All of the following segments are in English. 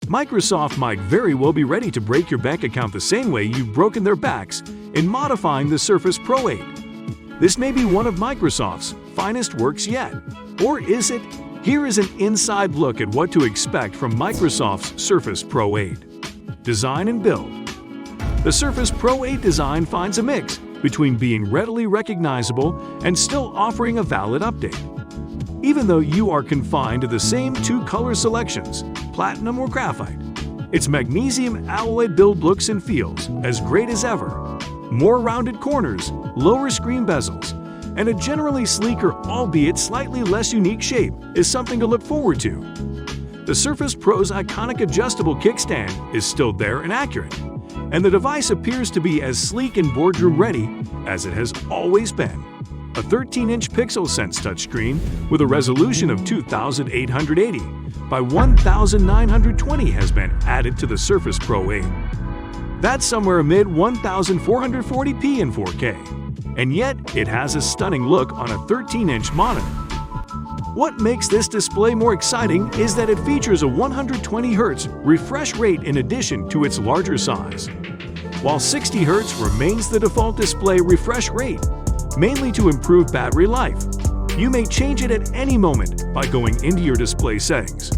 Microsoft might very well be ready to break your bank account the same way you've broken their backs in modifying the Surface Pro 8. This may be one of Microsoft's finest works yet. Or is it? Here is an inside look at what to expect from Microsoft's Surface Pro 8. Design and build. The Surface Pro 8 design finds a mix between being readily recognizable and still offering a valid update. Even though you are confined to the same two color selections, platinum or graphite, its magnesium alloy build looks and feels as great as ever. More rounded corners, lower screen bezels, and a generally sleeker, albeit slightly less unique shape is something to look forward to. The Surface Pro's iconic adjustable kickstand is still there and accurate, and the device appears to be as sleek and boardroom-ready as it has always been. A 13-inch PixelSense touchscreen with a resolution of 2880 by 1920 has been added to the Surface Pro 8. That's somewhere amid 1440p in 4K, and yet it has a stunning look on a 13-inch monitor. What makes this display more exciting is that it features a 120Hz refresh rate in addition to its larger size. While 60Hz remains the default display refresh rate, mainly to improve battery life, you may change it at any moment by going into your display settings.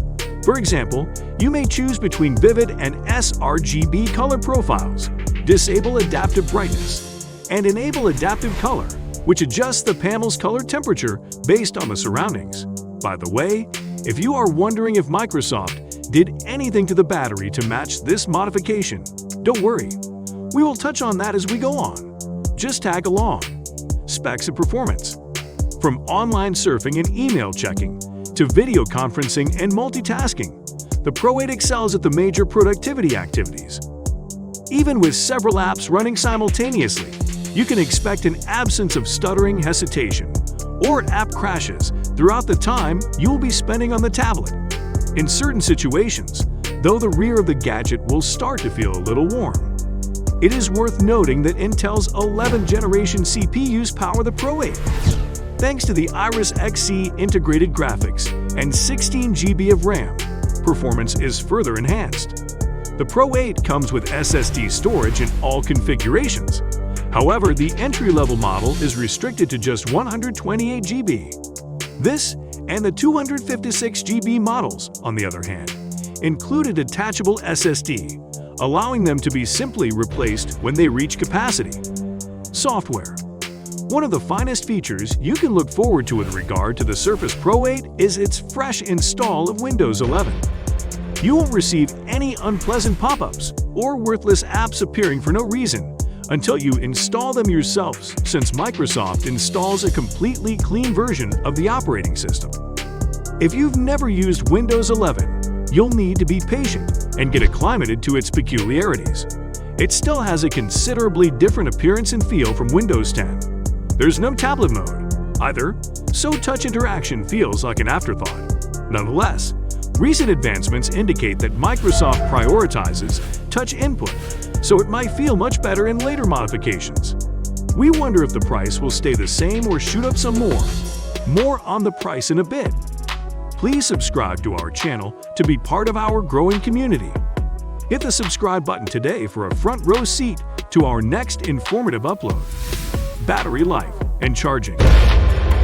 For example, you may choose between vivid and sRGB color profiles, disable adaptive brightness, and enable adaptive color, which adjusts the panel's color temperature based on the surroundings. By the way, if you are wondering if Microsoft did anything to the battery to match this modification, don't worry. We will touch on that as we go on. Just tag along. Specs and performance. From online surfing and email checking to video conferencing and multitasking, the Pro 8 excels at the major productivity activities. Even with several apps running simultaneously, you can expect an absence of stuttering, hesitation, or app crashes throughout the time you will be spending on the tablet. In certain situations, though, the rear of the gadget will start to feel a little warm. It is worth noting that Intel's 11th generation CPUs power the Pro 8. Thanks to the Iris Xe integrated graphics and 16 GB of RAM, performance is further enhanced. The Pro 8 comes with SSD storage in all configurations. However, the entry-level model is restricted to just 128 GB. This and the 256 GB models, on the other hand, include a detachable SSD, allowing them to be simply replaced when they reach capacity. Software. One of the finest features you can look forward to with regard to the Surface Pro 8 is its fresh install of Windows 11. You won't receive any unpleasant pop-ups or worthless apps appearing for no reason until you install them yourselves, since Microsoft installs a completely clean version of the operating system. If you've never used Windows 11, you'll need to be patient and get acclimated to its peculiarities. It still has a considerably different appearance and feel from Windows 10. There's no tablet mode, either, so touch interaction feels like an afterthought. Nonetheless, recent advancements indicate that Microsoft prioritizes touch input, so it might feel much better in later modifications. We wonder if the price will stay the same or shoot up some more. More on the price in a bit. Please subscribe to our channel to be part of our growing community. Hit the subscribe button today for a front row seat to our next informative upload. Battery life and charging.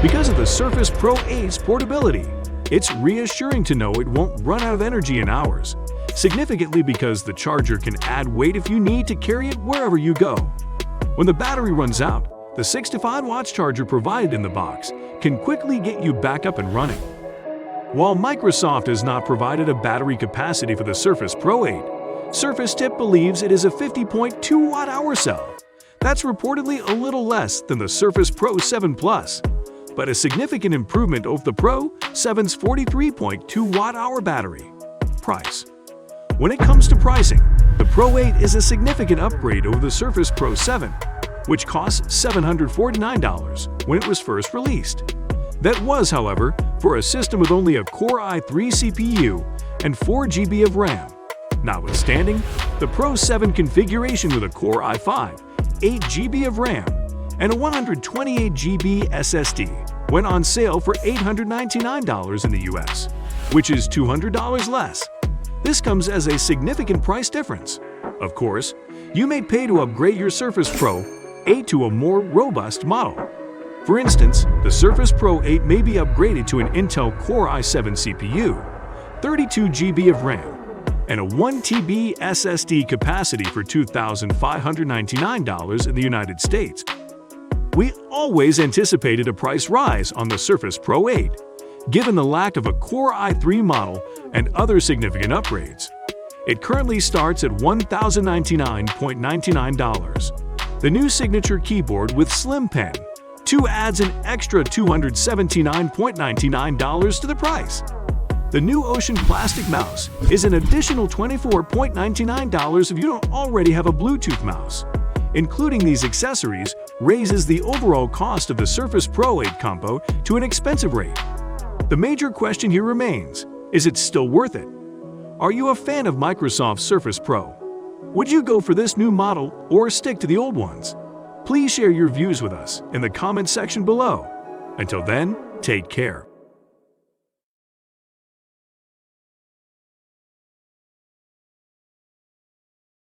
Because of the Surface Pro 8's portability, it's reassuring to know it won't run out of energy in hours, significantly because the charger can add weight if you need to carry it wherever you go. When the battery runs out, the 65-watt charger provided in the box can quickly get you back up and running. While Microsoft has not provided a battery capacity for the Surface Pro 8, Surface Tip believes it is a 50.2 watt-hour cell. That's reportedly a little less than the Surface Pro 7 Plus, but a significant improvement over the Pro 7's 43.2 watt-hour battery. Price. When it comes to pricing, the Pro 8 is a significant upgrade over the Surface Pro 7, which cost $749 when it was first released. That was, however, for a system with only a Core i3 CPU and 4 GB of RAM. Notwithstanding, the Pro 7 configuration with a Core i5, 8 GB of RAM, and a 128 GB SSD went on sale for $899 in the US, which is $200 less. This comes as a significant price difference. Of course, you may pay to upgrade your Surface Pro 8 to a more robust model. For instance, the Surface Pro 8 may be upgraded to an Intel Core i7 CPU, 32 GB of RAM, and a 1 TB SSD capacity for $2,599 in the United States. We always anticipated a price rise on the Surface Pro 8, given the lack of a Core i3 model and other significant upgrades. It currently starts at $1,099.99. The new signature keyboard with Slim Pen 2 adds an extra $279.99 to the price. The new Ocean Plastic mouse is an additional $24.99 if you don't already have a Bluetooth mouse. Including these accessories raises the overall cost of the Surface Pro 8 combo to an expensive rate. The major question here remains, is it still worth it? Are you a fan of Microsoft's Surface Pro? Would you go for this new model or stick to the old ones? Please share your views with us in the comments section below. Until then, take care.